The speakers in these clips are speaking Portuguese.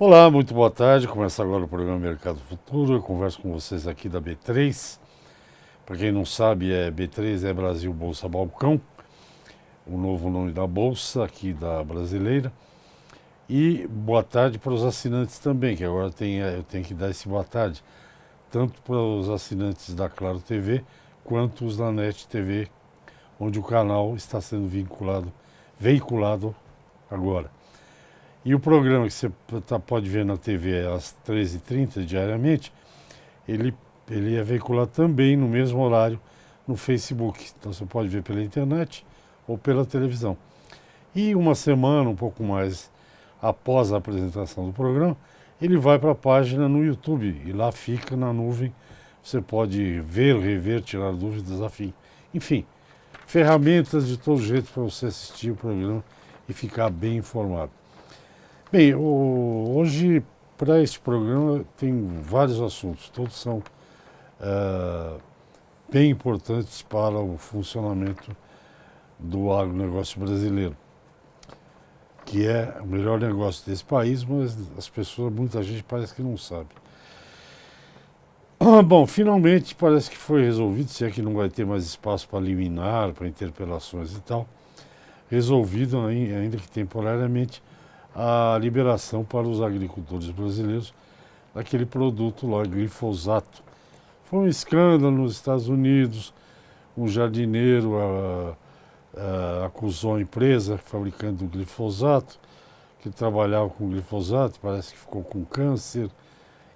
Olá, muito boa tarde. Começa agora o programa Mercado Futuro. Eu converso com vocês aqui da B3. Para quem não sabe, B3 é Brasil Bolsa Balcão, o novo nome da bolsa aqui da brasileira. E boa tarde para os assinantes também, que agora eu tenho que dar esse boa tarde, tanto para os assinantes da Claro TV quanto os da NET TV, onde o canal está sendo veiculado agora. E o programa que você pode ver na TV às 13h30 diariamente, ele é veiculado também no mesmo horário no Facebook. Então você pode ver pela internet ou pela televisão. E uma semana, um pouco mais após a apresentação do programa, ele vai para a página no YouTube e lá fica na nuvem. Você pode ver, rever, tirar dúvidas, afim. Enfim, ferramentas de todo jeito para você assistir o programa e ficar bem informado. Bem, hoje para este programa tem vários assuntos, todos são bem importantes para o funcionamento do agronegócio brasileiro, que é o melhor negócio desse país, mas muita gente parece que não sabe. Bom, finalmente parece que foi resolvido, se é que não vai ter mais espaço para liminar, para interpelações e tal, resolvido ainda que temporariamente, a liberação para os agricultores brasileiros daquele produto lá, glifosato. Foi um escândalo nos Estados Unidos, um jardineiro acusou a empresa fabricante do glifosato, que trabalhava com glifosato, parece que ficou com câncer.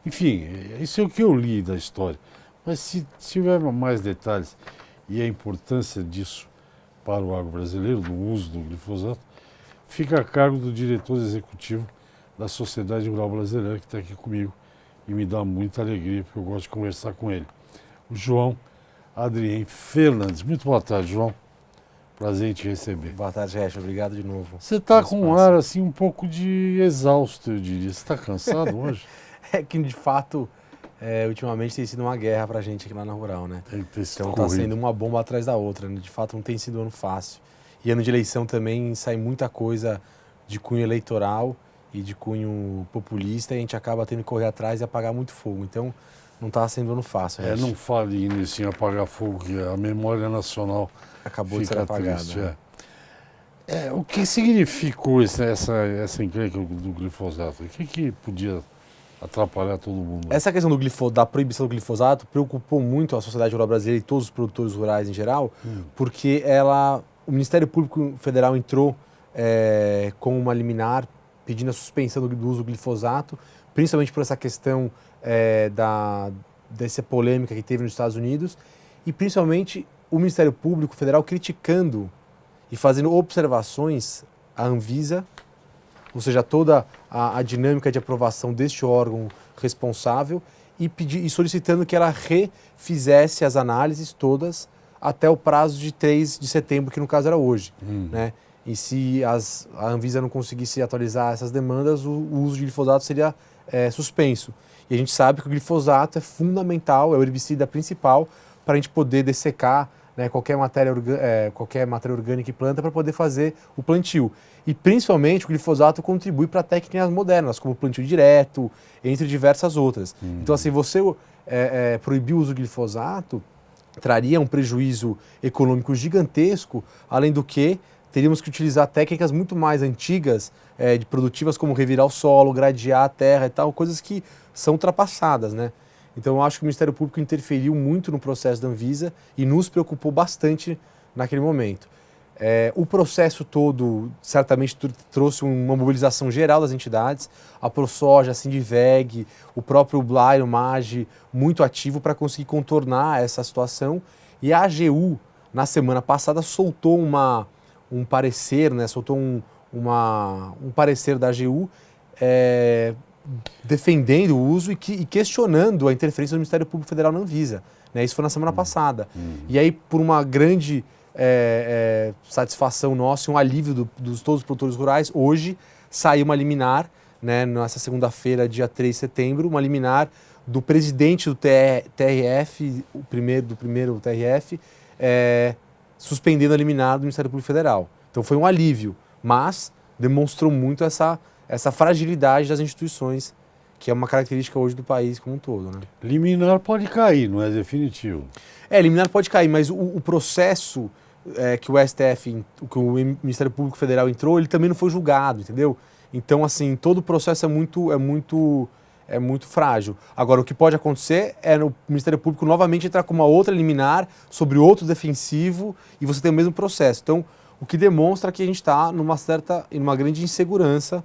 Enfim, isso é o que eu li da história. Mas se tiver mais detalhes e a importância disso para o agro brasileiro, do uso do glifosato, fica a cargo do diretor executivo da Sociedade Rural Brasileira, que está aqui comigo e me dá muita alegria, porque eu gosto de conversar com ele. O João Adrien Fernandes. Muito boa tarde, João. Prazer em te receber. Boa tarde, Recha. Obrigado de novo. Você está com um ar assim um pouco de exausto, eu diria. Você está cansado hoje? É que, de fato, ultimamente tem sido uma guerra pra gente aqui lá na Rural, né? Então está sendo uma bomba atrás da outra, né? De fato, não tem sido um ano fácil. E ano de eleição também sai muita coisa de cunho eleitoral e de cunho populista, e a gente acaba tendo que correr atrás e apagar muito fogo. Então, não está sendo um ano fácil. Não fale nisso em apagar fogo, que a memória nacional acabou de ser apagada. Triste, né? O que significou essa encrenca do glifosato? O que podia atrapalhar todo mundo? Essa questão da proibição do glifosato preocupou muito a sociedade rural brasileira e todos os produtores rurais em geral, porque o Ministério Público Federal entrou com uma liminar pedindo a suspensão do uso do glifosato, principalmente por essa questão dessa polêmica que teve nos Estados Unidos, e principalmente o Ministério Público Federal criticando e fazendo observações à Anvisa, ou seja, toda a dinâmica de aprovação deste órgão responsável, e solicitando que ela refizesse as análises todas até o prazo de 3 de setembro, que no caso era hoje. Né? E se a Anvisa não conseguisse atualizar essas demandas, o uso de glifosato seria suspenso. E a gente sabe que o glifosato é fundamental, é o herbicida principal para a gente poder dessecar, né, qualquer matéria orgânica e planta para poder fazer o plantio. E principalmente o glifosato contribui para técnicas modernas, como o plantio direto, entre diversas outras. Então, assim, você proibir o uso do glifosato traria um prejuízo econômico gigantesco, além do que teríamos que utilizar técnicas muito mais antigas, de produtivas, como revirar o solo, gradear a terra e tal, coisas que são ultrapassadas, né? Então eu acho que o Ministério Público interferiu muito no processo da Anvisa e nos preocupou bastante naquele momento. O processo todo certamente trouxe uma mobilização geral das entidades, a ProSoja, a Sindiveg, o próprio BLAI, o MAGE, muito ativo para conseguir contornar essa situação. E a AGU, na semana passada, soltou um parecer, né? Soltou um parecer da AGU defendendo o uso e questionando a interferência do Ministério Público Federal na Anvisa. Né? Isso foi na semana passada. E aí, por uma grande satisfação nossa e um alívio dos todos os produtores rurais, hoje saiu uma liminar, né, nessa segunda-feira, dia 3 de setembro, uma liminar do presidente do TRF, do primeiro TRF, suspendendo a liminar do Ministério Público Federal. Então foi um alívio, mas demonstrou muito essa essa fragilidade das instituições, que é uma característica hoje do país como um todo, né? Liminar pode cair, não é definitivo. Liminar pode cair, mas o processo que o STF, que o Ministério Público Federal entrou, ele também não foi julgado, entendeu? Então, assim, todo o processo é muito frágil. Agora, o que pode acontecer é o Ministério Público novamente entrar com uma outra liminar sobre outro defensivo e você tem o mesmo processo. Então, o que demonstra que a gente está numa grande insegurança,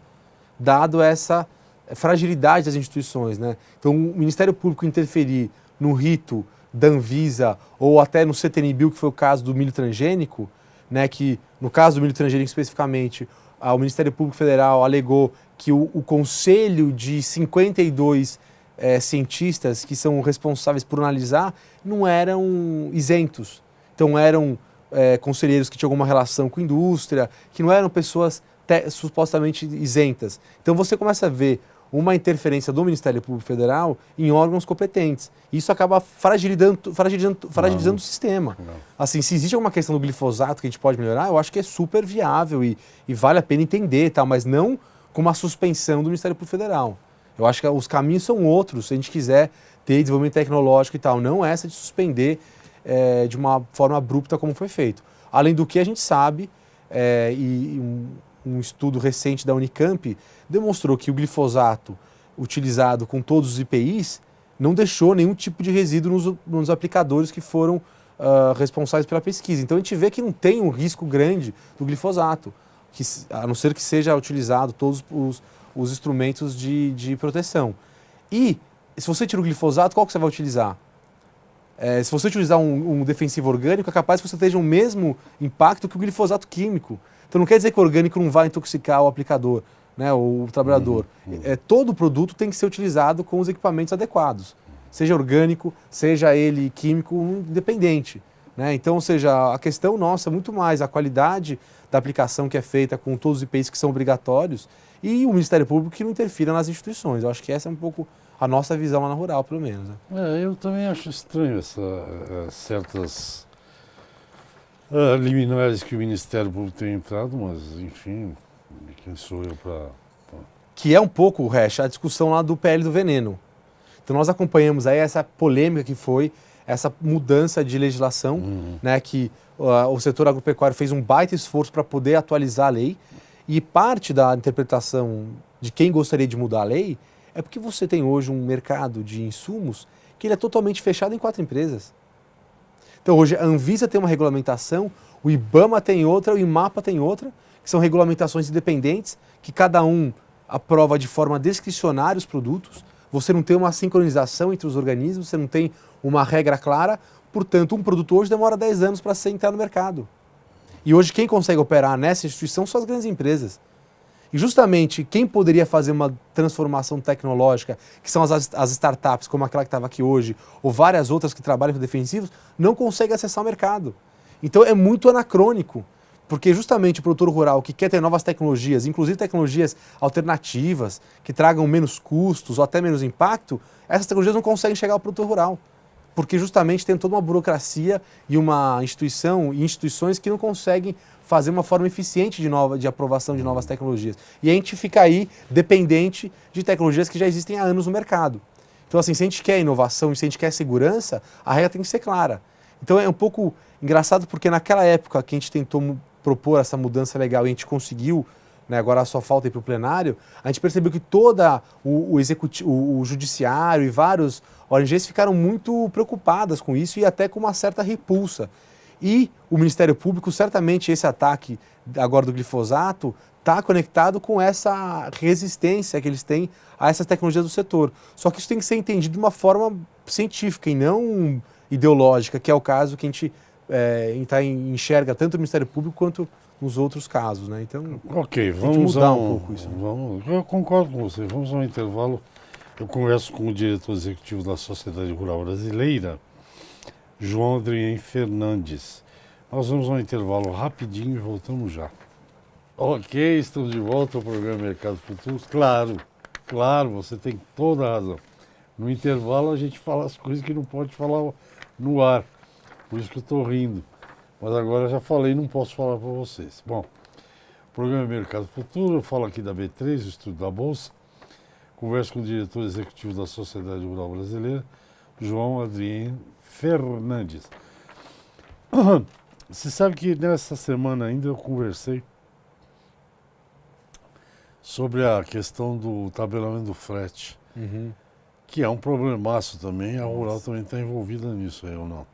dado essa fragilidade das instituições, né? Então, o Ministério Público interferir no rito da Anvisa ou até no CTNBio, que foi o caso do milho transgênico, né? Que no caso do milho transgênico especificamente, o Ministério Público Federal alegou que o conselho de 52 cientistas que são responsáveis por analisar não eram isentos. Então eram conselheiros que tinham alguma relação com a indústria, que não eram pessoas supostamente isentas. Então você começa a ver uma interferência do Ministério Público Federal em órgãos competentes. Isso acaba fragilizando o sistema. Não. Assim, se existe alguma questão do glifosato que a gente pode melhorar, eu acho que é super viável e vale a pena entender, tá? Mas não com uma suspensão do Ministério Público Federal. Eu acho que os caminhos são outros, se a gente quiser ter desenvolvimento tecnológico e tal, não essa de suspender de uma forma abrupta como foi feito. Além do que a gente sabe, um estudo recente da Unicamp demonstrou que o glifosato utilizado com todos os IPIs não deixou nenhum tipo de resíduo nos aplicadores que foram responsáveis pela pesquisa. Então a gente vê que não tem um risco grande do glifosato, a não ser que seja utilizado todos os instrumentos de proteção. E se você tira o glifosato, qual que você vai utilizar? Se você utilizar um defensivo orgânico, é capaz que você tenha o mesmo impacto que o glifosato químico. Então não quer dizer que o orgânico não vai intoxicar o aplicador, né, o trabalhador. Todo produto tem que ser utilizado com os equipamentos adequados. Seja orgânico, seja ele químico, independente. Né? Então, ou seja, a questão nossa é muito mais a qualidade da aplicação que é feita com todos os IPIs que são obrigatórios e o Ministério Público que não interfira nas instituições. Eu acho que essa é um pouco a nossa visão lá na Rural, pelo menos. Né? Eu também acho estranho certas liminares que o Ministério Público tem entrado, mas, enfim, quem sou eu para... Que é um pouco, Resch, a discussão lá do PL do veneno. Então nós acompanhamos aí essa polêmica que foi essa mudança de legislação, né, que o setor agropecuário fez um baita esforço para poder atualizar a lei e parte da interpretação de quem gostaria de mudar a lei é porque você tem hoje um mercado de insumos que ele é totalmente fechado em 4 empresas. Então hoje a Anvisa tem uma regulamentação, o IBAMA tem outra, o IMAPA tem outra, que são regulamentações independentes, que cada um aprova de forma discricionária os produtos, você não tem uma sincronização entre os organismos, você não tem uma regra clara, portanto um produto hoje demora 10 anos para entrar no mercado. E hoje quem consegue operar nessa instituição são as grandes empresas. E justamente quem poderia fazer uma transformação tecnológica, que são as startups, como aquela que estava aqui hoje, ou várias outras que trabalham com defensivos, não consegue acessar o mercado. Então é muito anacrônico, porque justamente o produtor rural que quer ter novas tecnologias, inclusive tecnologias alternativas, que tragam menos custos ou até menos impacto, essas tecnologias não conseguem chegar ao produtor rural. Porque justamente tem toda uma burocracia e uma instituição e instituições que não conseguem fazer uma forma eficiente de aprovação de novas tecnologias. E a gente fica aí dependente de tecnologias que já existem há anos no mercado. Então, assim, se a gente quer inovação e se a gente quer segurança, a regra tem que ser clara. Então é um pouco engraçado porque naquela época que a gente tentou propor essa mudança legal e a gente conseguiu, né, agora só falta ir para o plenário, a gente percebeu que toda o judiciário e vários ONGs ficaram muito preocupadas com isso e até com uma certa repulsa. E o Ministério Público, certamente esse ataque agora do glifosato está conectado com essa resistência que eles têm a essas tecnologias do setor. Só que isso tem que ser entendido de uma forma científica e não ideológica, que é o caso que a gente enxerga tanto no Ministério Público quanto nos outros casos, né? Então, ok, tem que mudar um pouco isso. Eu concordo com você. Vamos ao intervalo. Eu converso com o diretor executivo da Sociedade Rural Brasileira, João Adrien Fernandes. Nós vamos ao intervalo rapidinho e voltamos já. Ok, estamos de volta ao programa Mercado Futuros. Claro, você tem toda a razão. No intervalo a gente fala as coisas que não pode falar no ar. Por isso que eu estou rindo. Mas agora já falei, não posso falar para vocês. Bom, Programa Mercado Futuro, eu falo aqui da B3, o Estudo da Bolsa. Converso com o diretor executivo da Sociedade Rural Brasileira, João Adrien Fernandes. Você sabe que nessa semana ainda eu conversei sobre a questão do tabelamento do frete, que é um problemaço também, a Rural também está envolvida nisso, ou não?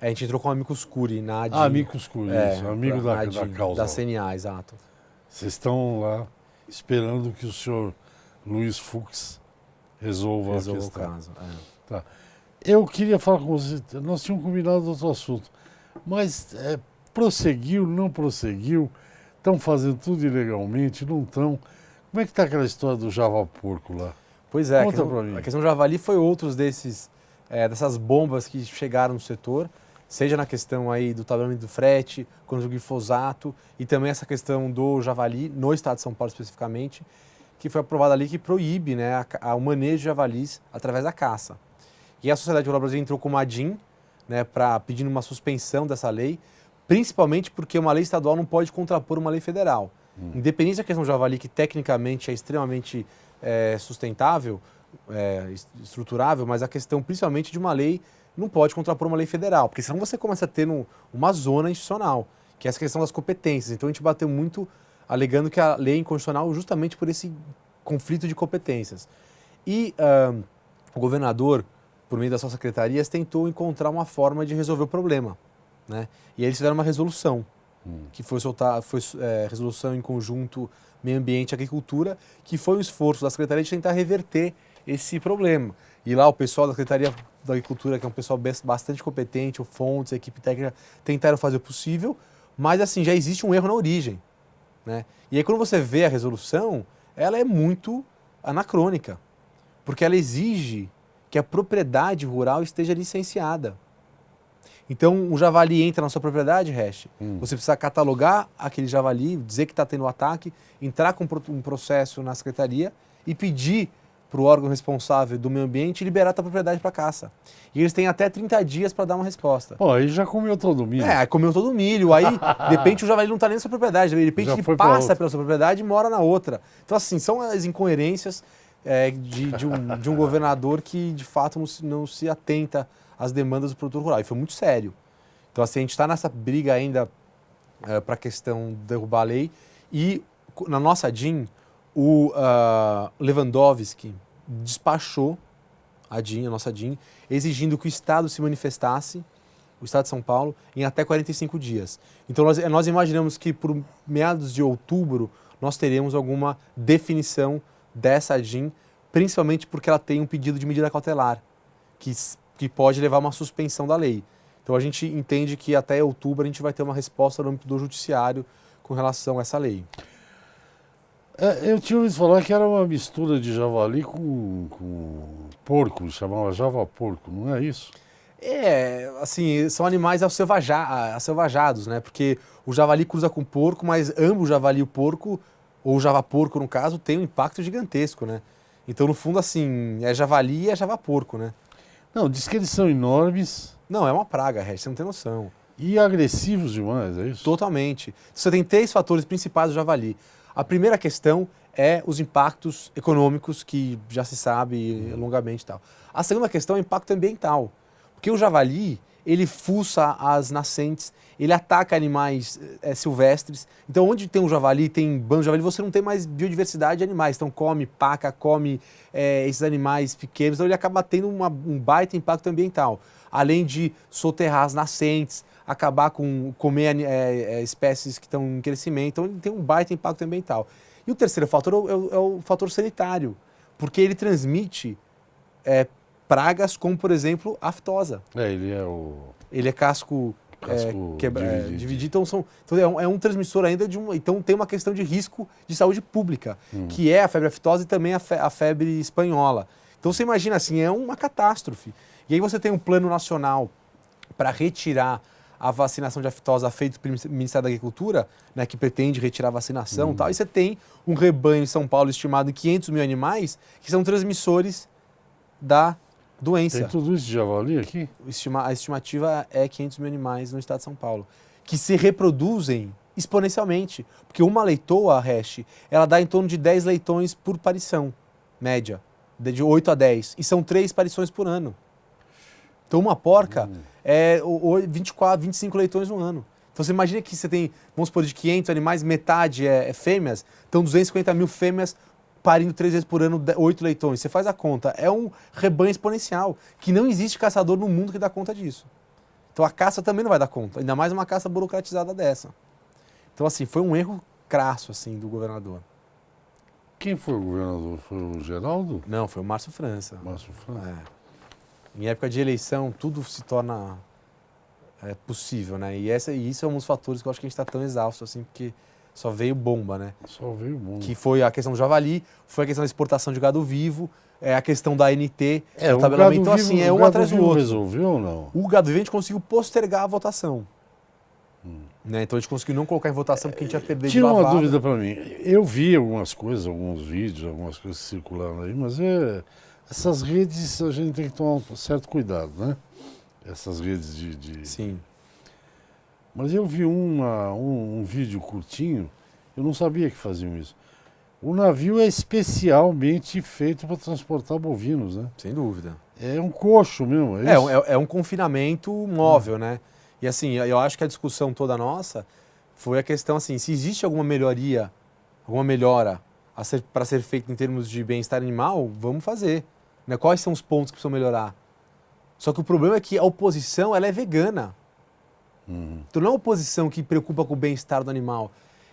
A gente entrou com o Amicus Curiae na ADIM. Amicus Curiae, isso, amigo da causa. Da CNA, exato. Vocês estão lá esperando que o senhor Luiz Fux resolva a questão. O caso. Tá. Eu queria falar com você, nós tínhamos combinado outro assunto, mas prosseguiu, não prosseguiu, estão fazendo tudo ilegalmente, não estão. Como é que está aquela história do Java Porco lá? Pois é, Conta pra mim. a questão do javali foi outros dessas bombas que chegaram no setor, seja na questão aí do tabelamento do frete, contra o glifosato e também essa questão do javali no estado de São Paulo especificamente, que foi aprovada ali que proíbe, né, o manejo de javalis através da caça. E a Sociedade Rural Brasileira entrou com uma ADIM, né, pedindo uma suspensão dessa lei, principalmente porque uma lei estadual não pode contrapor uma lei federal. Independente da questão do javali, que tecnicamente é extremamente sustentável, estruturável, mas a questão principalmente de uma lei não pode contrapor uma lei federal, porque senão você começa a ter uma zona institucional, que é essa questão das competências. Então a gente bateu muito alegando que a lei é inconstitucional justamente por esse conflito de competências. E o governador, por meio das suas secretarias, tentou encontrar uma forma de resolver o problema, né? E aí eles fizeram uma resolução, que foi resolução em conjunto Meio Ambiente e Agricultura, que foi o esforço da Secretaria de tentar reverter esse problema. E lá o pessoal da Secretaria da Agricultura, que é um pessoal bastante competente, o Fontes, a equipe técnica, tentaram fazer o possível, mas assim, já existe um erro na origem, né? E aí quando você vê a resolução, ela é muito anacrônica, porque ela exige que a propriedade rural esteja licenciada. Então, o javali entra na sua propriedade, Hash, você precisa catalogar aquele javali, dizer que está tendo ataque, entrar com um processo na secretaria e pedir para o órgão responsável do meio ambiente liberar a tua propriedade para caça. E eles têm até 30 dias para dar uma resposta. Pô, aí já comeu todo o milho. Aí comeu todo o milho, aí de repente o javali não está nem na sua propriedade, de repente ele passa pela sua propriedade e mora na outra. Então, assim, são as incoerências de um governador que, de fato, não se atenta às demandas do produtor rural. E foi muito sério. Então, assim, a gente está nessa briga ainda para a questão de derrubar a lei. E, na nossa ADIM, o Lewandowski despachou a nossa ADIM, exigindo que o Estado se manifestasse, o Estado de São Paulo, em até 45 dias. Então, nós imaginamos que, por meados de outubro, nós teremos alguma definição dessa ADIM, principalmente porque ela tem um pedido de medida cautelar, que pode levar a uma suspensão da lei. Então a gente entende que até outubro a gente vai ter uma resposta no âmbito do judiciário com relação a essa lei. Eu tinha ouvido falar que era uma mistura de javali com porco, chamava java porco, não é isso? Assim, são animais asselvajados, né? Porque o javali cruza com o porco, mas ambos o javali e o porco, ou o java-porco no caso, tem um impacto gigantesco, né? Então, no fundo, assim, é javali e é java-porco, né? Não, diz que eles são enormes. Não, é uma praga, você não tem noção. E agressivos demais, é isso? Totalmente. Você tem 3 fatores principais do javali. A primeira questão é os impactos econômicos, que já se sabe longamente e tal. A segunda questão é o impacto ambiental. Porque o javali, ele fuça as nascentes, ele ataca animais silvestres. Então, onde tem um javali, tem bando de javali, você não tem mais biodiversidade de animais. Então, come paca, come esses animais pequenos. Então, ele acaba tendo um baita impacto ambiental. Além de soterrar as nascentes, acabar com comer espécies que estão em crescimento. Então, ele tem um baita impacto ambiental. E o terceiro fator é o fator sanitário. Porque ele transmite pragas como, por exemplo, a aftosa. Ele é casco dividido. Então é um transmissor ainda então tem uma questão de risco de saúde pública, que é a febre aftosa e também a febre espanhola. Então você imagina assim, é uma catástrofe. E aí você tem um plano nacional para retirar a vacinação de aftosa feito pelo Ministério da Agricultura, né, que pretende retirar a vacinação e tal, e você tem um rebanho em São Paulo estimado em 500 mil animais que são transmissores da doença. Tem tudo isso de javali aqui? A estimativa é 500 mil animais no estado de São Paulo, que se reproduzem exponencialmente. Porque uma leitoa, hash, ela dá em torno de 10 leitões por parição, média, de 8 a 10. E são 3 parições por ano. Então uma porca é 24, 25 leitões no ano. Então você imagina que você tem, vamos supor, de 500 animais, metade é fêmeas, então 250 mil fêmeas parindo 3 vezes por ano 8 leitões. Você faz a conta. É um rebanho exponencial, que não existe caçador no mundo que dá conta disso. Então a caça também não vai dar conta, ainda mais uma caça burocratizada dessa. Então assim, foi um erro crasso assim, do governador. Quem foi o governador? Foi o Geraldo? Não, foi o Márcio França. Márcio França? É. Em época de eleição, tudo se torna possível, né? E isso é um dos fatores que eu acho que a gente está tão exausto, assim, porque só veio bomba, né? Só veio bomba. Que foi a questão do javali, foi a questão da exportação de gado vivo, a questão da ANT, o tabelamento. Então, vivo, assim, um atrás do outro. Resolveu ou não? O gado vivo a gente conseguiu postergar a votação. Né? Então a gente conseguiu não colocar em votação porque a gente ia perder de Tira lavada. uma dúvida para mim. Eu vi algumas coisas, alguns vídeos, algumas coisas circulando aí, mas essas redes a gente tem que tomar um certo cuidado, né? Essas redes de... Sim. Mas eu vi um vídeo curtinho, eu não sabia que faziam isso. O navio é especialmente feito para transportar bovinos, né? Sem dúvida. É um coxo mesmo, é isso? É um confinamento móvel, né? E assim, eu acho que a discussão toda nossa foi a questão assim, se existe alguma melhora para ser feita em termos de bem-estar animal, vamos fazer. Né? Quais são os pontos que precisam melhorar? Só que o problema é que a oposição ela é vegana. Então não é uma oposição que preocupa com o bem-estar do animal.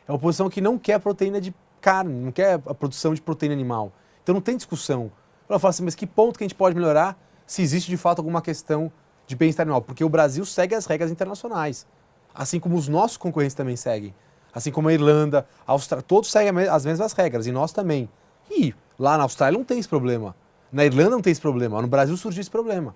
É uma oposição que não quer proteína de carne, não quer a produção de proteína animal. Então não tem discussão. Ela fala assim, mas que ponto que a gente pode melhorar se existe de fato alguma questão de bem-estar animal? Porque o Brasil segue as regras internacionais. Assim como os nossos concorrentes também seguem. Assim como a Irlanda, a Austrália, todos seguem as mesmas regras, e nós também. E lá na Austrália não tem esse problema. Na Irlanda não tem esse problema. No Brasil surgiu esse problema.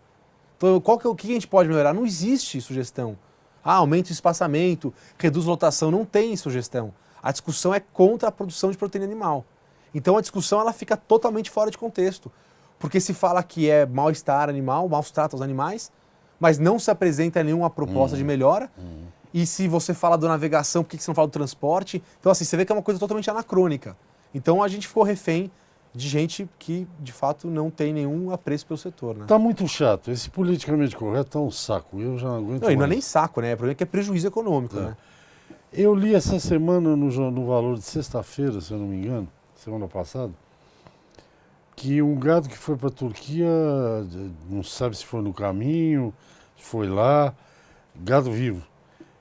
Então o que a gente pode melhorar? Não existe sugestão. Aumenta o espaçamento, reduz lotação, não tem sugestão. A discussão é contra a produção de proteína animal. Então a discussão ela fica totalmente fora de contexto. Porque se fala que é mal-estar animal, maus trata os animais, mas não se apresenta nenhuma proposta de melhora. E se você fala da navegação, por que você não fala do transporte? Então assim, você vê que é uma coisa totalmente anacrônica. Então a gente ficou refém de gente que, de fato, não tem nenhum apreço pelo setor, né? Tá muito chato. Esse politicamente correto tá um saco. Eu já não aguento Não, e não é mais. nem saco, né? O problema é que é prejuízo econômico, né? Eu li essa semana no Valor de sexta-feira, se eu não me engano, semana passada, que um gado que foi para a Turquia, não sabe se foi no caminho, se foi lá, gado vivo,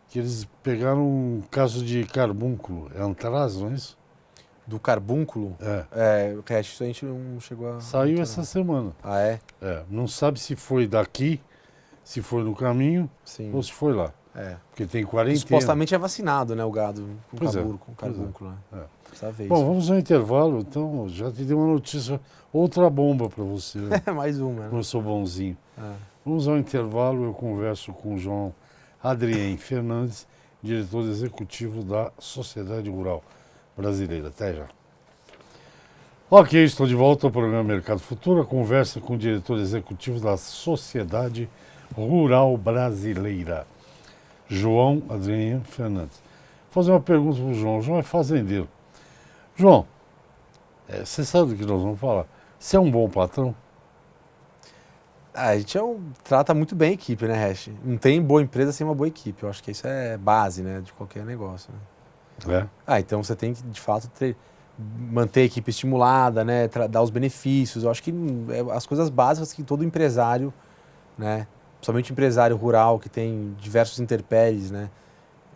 que eles pegaram um caso de carbúnculo, é antraz, não é isso? Do carbúnculo? O resto isso a gente não chegou a... Saiu essa semana. Ah, é? Não sabe se foi daqui, se foi no caminho, Sim. ou se foi lá. Porque tem quarentena. Supostamente é vacinado, né, o gado com Pois carbúnculo. Né? Precisa ver Bom, isso. vamos ao intervalo, então já te dei uma notícia, outra bomba para você. Mais uma, né? Eu sou bonzinho. Vamos ao intervalo, eu converso com o João Adrien Fernandes, diretor executivo da Sociedade Rural Brasileira. Até já. Ok, estou de volta ao programa Mercado Futuro, a conversa com o diretor executivo da Sociedade Rural Brasileira, João Adrien Fernandes. Vou fazer uma pergunta para o João. O João é fazendeiro. João, você sabe do que nós vamos falar? Você é um bom patrão? A gente trata muito bem a equipe, né, Hash? Não tem boa empresa sem uma boa equipe. Eu acho que isso é base, né, de qualquer negócio. Né? Então você tem que, de fato, manter a equipe estimulada, né, dar os benefícios. Eu acho que as coisas básicas que todo empresário, né, principalmente empresário rural que tem diversos intempéries, né,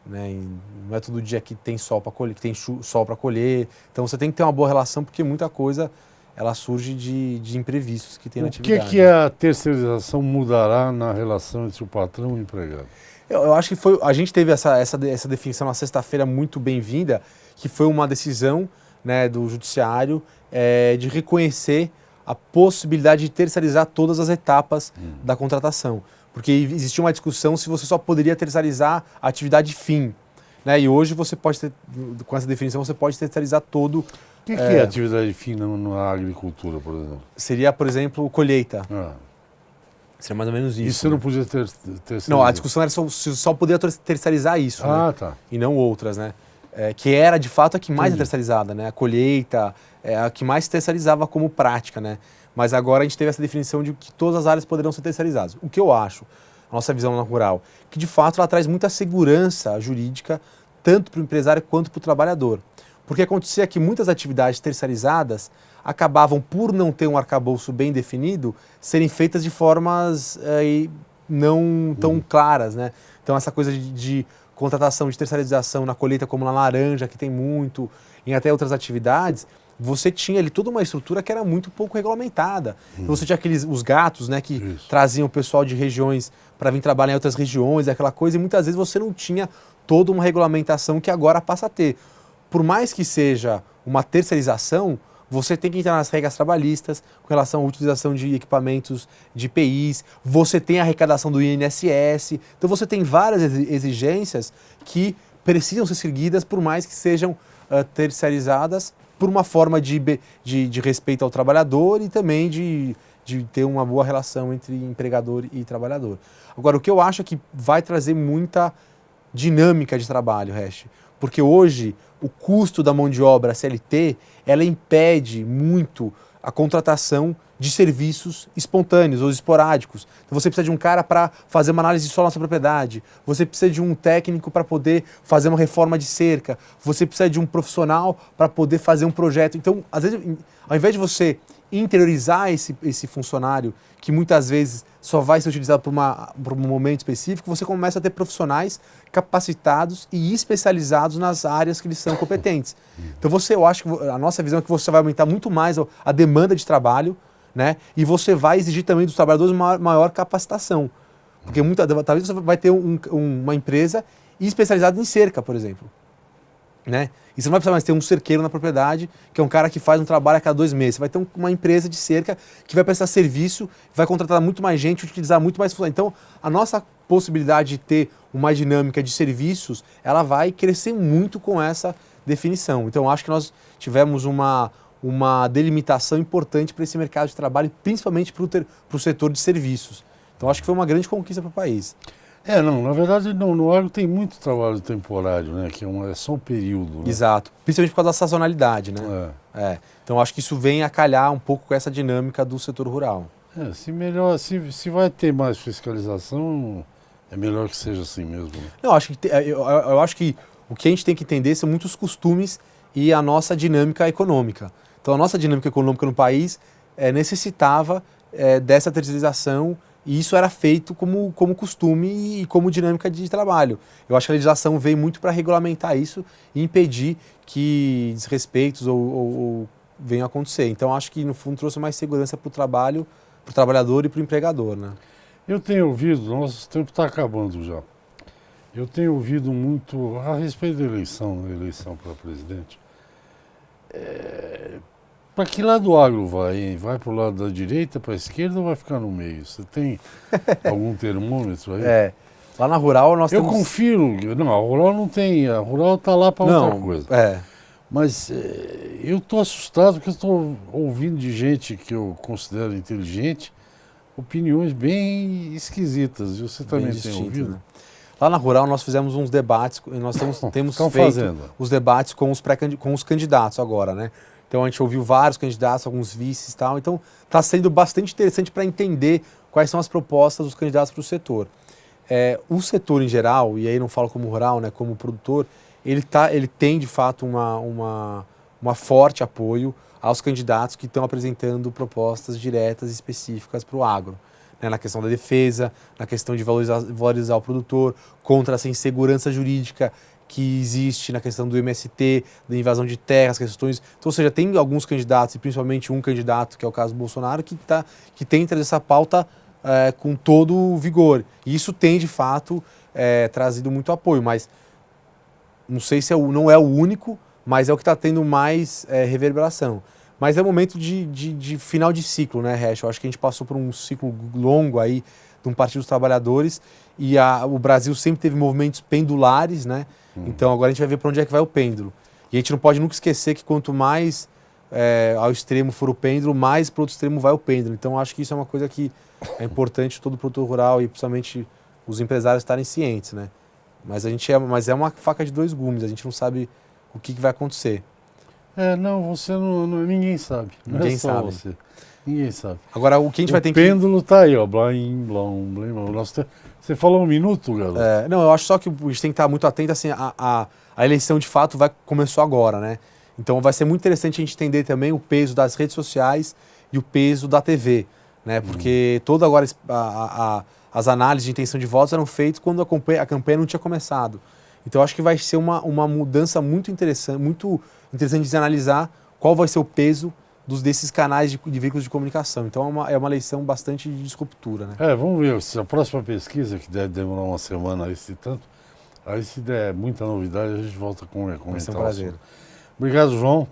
não é todo dia que tem sol para colher, que tem sol para colher. Então você tem que ter uma boa relação porque muita coisa ela surge de imprevistos que tem na atividade. O que a terceirização mudará na relação entre o patrão e o empregado? Eu acho que a gente teve essa definição na sexta-feira muito bem-vinda, que foi uma decisão, né, do judiciário de reconhecer a possibilidade de terceirizar todas as etapas da contratação. Porque existia uma discussão se você só poderia terceirizar a atividade fim. Né? E hoje você pode ter, com essa definição, você pode terceirizar todo. O que é atividade fim na agricultura, por exemplo? Seria, por exemplo, colheita. Seria mais ou menos isso. E você não podia terceirizar? Não, a discussão era se só podia terceirizar isso, né? Tá. E não outras, né? Que era, de fato, a que mais é terceirizada, né? A colheita é a que mais se terceirizava como prática, né? Mas agora a gente teve essa definição de que todas as áreas poderão ser terceirizadas. O que eu acho, a nossa visão na rural, que de fato ela traz muita segurança jurídica, tanto para o empresário quanto para o trabalhador. Porque acontecia que muitas atividades terceirizadas acabavam, por não ter um arcabouço bem definido, serem feitas de formas não tão claras, né? Então essa coisa de contratação, de terceirização na colheita, como na laranja, que tem muito, em até outras atividades, você tinha ali toda uma estrutura que era muito pouco regulamentada. Então, você tinha os gatos, né, que traziam o pessoal de regiões para vir trabalhar em outras regiões, aquela coisa, e muitas vezes você não tinha toda uma regulamentação que agora passa a ter. Por mais que seja uma terceirização, você tem que entrar nas regras trabalhistas com relação à utilização de equipamentos de IPIs, você tem a arrecadação do INSS, então você tem várias exigências que precisam ser seguidas, por mais que sejam terceirizadas, por uma forma de respeito ao trabalhador e também de ter uma boa relação entre empregador e trabalhador. Agora, o que eu acho é que vai trazer muita dinâmica de trabalho, Resch, porque hoje o custo da mão de obra CLT, ela impede muito a contratação de serviços espontâneos ou esporádicos. Então você precisa de um cara para fazer uma análise de solo na sua propriedade, você precisa de um técnico para poder fazer uma reforma de cerca, você precisa de um profissional para poder fazer um projeto. Então, às vezes, ao invés de você interiorizar esse funcionário, que muitas vezes só vai ser utilizado por um momento específico, você começa a ter profissionais capacitados e especializados nas áreas que eles são competentes. Então eu acho que a nossa visão é que você vai aumentar muito mais a demanda de trabalho, né? E você vai exigir também dos trabalhadores maior capacitação. Porque talvez você vai ter uma empresa especializada em cerca, por exemplo. Né? E você não vai precisar mais ter um cerqueiro na propriedade, que é um cara que faz um trabalho a cada 2 meses. Você vai ter uma empresa de cerca que vai prestar serviço, vai contratar muito mais gente, utilizar muito mais funções. Então, a nossa possibilidade de ter uma dinâmica de serviços, ela vai crescer muito com essa definição. Então, acho que nós tivemos uma delimitação importante para esse mercado de trabalho, principalmente para o setor de serviços. Então, acho que foi uma grande conquista para o país. Na verdade, no agro tem muito trabalho temporário, né? Que é só um período. Né? Exato, principalmente por causa da sazonalidade, né? Então, acho que isso vem a calhar um pouco com essa dinâmica do setor rural. Se vai ter mais fiscalização, é melhor que seja assim mesmo. Né? Não, eu acho que o que a gente tem que entender são muitos costumes e a nossa dinâmica econômica. Então, a nossa dinâmica econômica no país necessitava dessa terceirização, e isso era feito como costume e como dinâmica de trabalho. Eu acho que a legislação veio muito para regulamentar isso e impedir que desrespeitos ou venham a acontecer. Então, acho que, no fundo, trouxe mais segurança para o trabalhador e para o empregador. Né? Eu tenho ouvido, nosso tempo está acabando já, eu tenho ouvido muito a respeito da eleição para presidente. Para que lado do agro vai, hein? Vai para o lado da direita, para a esquerda ou vai ficar no meio? Você tem algum termômetro aí? Lá na rural nós temos... Eu confiro, não, a rural não tem, a rural está lá para outra coisa. Mas eu estou assustado porque estou ouvindo de gente que eu considero inteligente, opiniões bem esquisitas. Você também tem ouvido? Né? Lá na rural nós fizemos uns debates, nós temos feito os debates com os candidatos agora, né? Então a gente ouviu vários candidatos, alguns vices e tal. Então está sendo bastante interessante para entender quais são as propostas dos candidatos para o setor. O setor em geral, e aí não falo como rural, né, como produtor, ele tem de fato uma forte apoio aos candidatos que estão apresentando propostas diretas e específicas para o agro. Né, na questão da defesa, na questão de valorizar o produtor, contra essa insegurança jurídica que existe na questão do MST, da invasão de terras, questões... Então, ou seja, tem alguns candidatos, e principalmente um candidato, que é o caso do Bolsonaro, que tem trazido essa pauta com todo o vigor. E isso tem, de fato, trazido muito apoio, mas não sei se não é o único, mas é o que está tendo mais reverberação. Mas é um momento de final de ciclo, né, Resch? Eu acho que a gente passou por um ciclo longo aí de um Partido dos Trabalhadores e o Brasil sempre teve movimentos pendulares, né? Então agora a gente vai ver para onde é que vai o pêndulo. E a gente não pode nunca esquecer que quanto mais ao extremo for o pêndulo, mais para o outro extremo vai o pêndulo. Então, acho que isso é uma coisa que é importante todo produtor rural e principalmente os empresários estarem cientes, né? Mas é uma faca de dois gumes, a gente não sabe o que vai acontecer. Não, você ninguém sabe. Ninguém sabe. Você. Ninguém sabe. Agora, o que a gente vai ter O pêndulo tá aí, ó. Blim, blom, blim, blom. Você falou 1 minuto, garoto? Não, eu acho só que a gente tem que estar muito atento, assim, a eleição de fato começou agora, né? Então vai ser muito interessante a gente entender também o peso das redes sociais e o peso da TV, né? Porque toda agora as análises de intenção de votos eram feitas quando a campanha não tinha começado. Então eu acho que vai ser uma mudança muito interessante de se analisar qual vai ser o peso desses canais de veículos de comunicação. Então é uma eleição bastante de disruptura, né? Vamos ver se a próxima pesquisa, que deve demorar uma semana aí, se der muita novidade, a gente volta a comentar. Vai ser um prazer. Obrigado, João.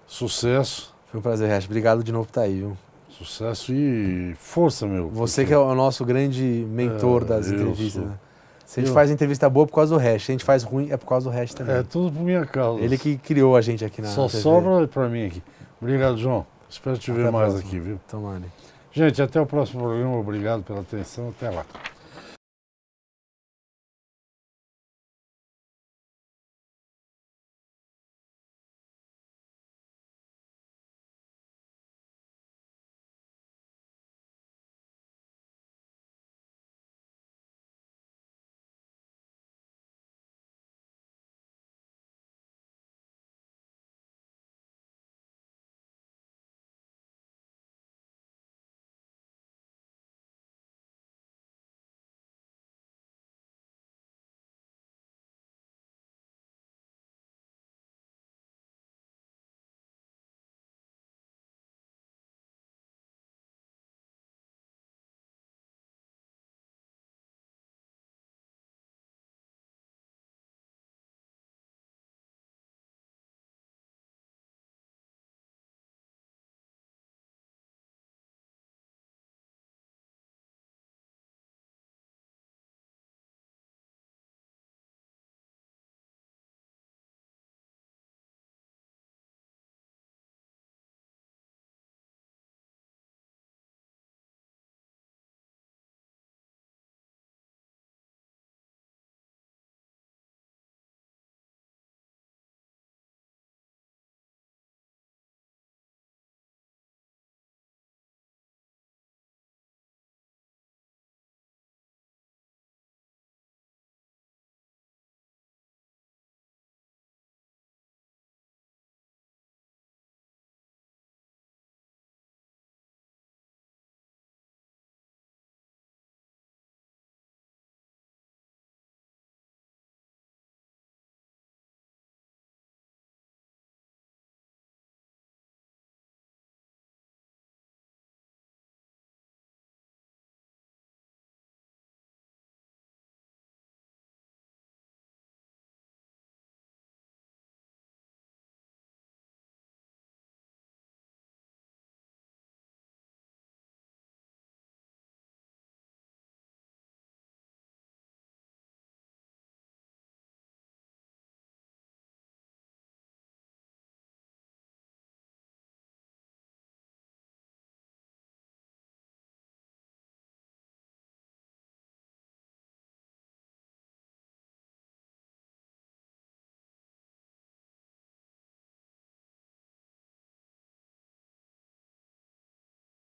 Sucesso. Foi um prazer, Hash. Obrigado de novo por estar aí, viu? Sucesso e força, meu. Você que é o nosso grande mentor das entrevistas, né? Se a gente faz entrevista boa é por causa do Hash, se a gente faz ruim é por causa do Hash também. É tudo por minha causa. Ele que criou a gente aqui na Só TV. sobra pra mim aqui. Obrigado, João. Espero te ver mais aqui, viu? Tomara. Gente, até o próximo programa. Obrigado pela atenção. Até lá.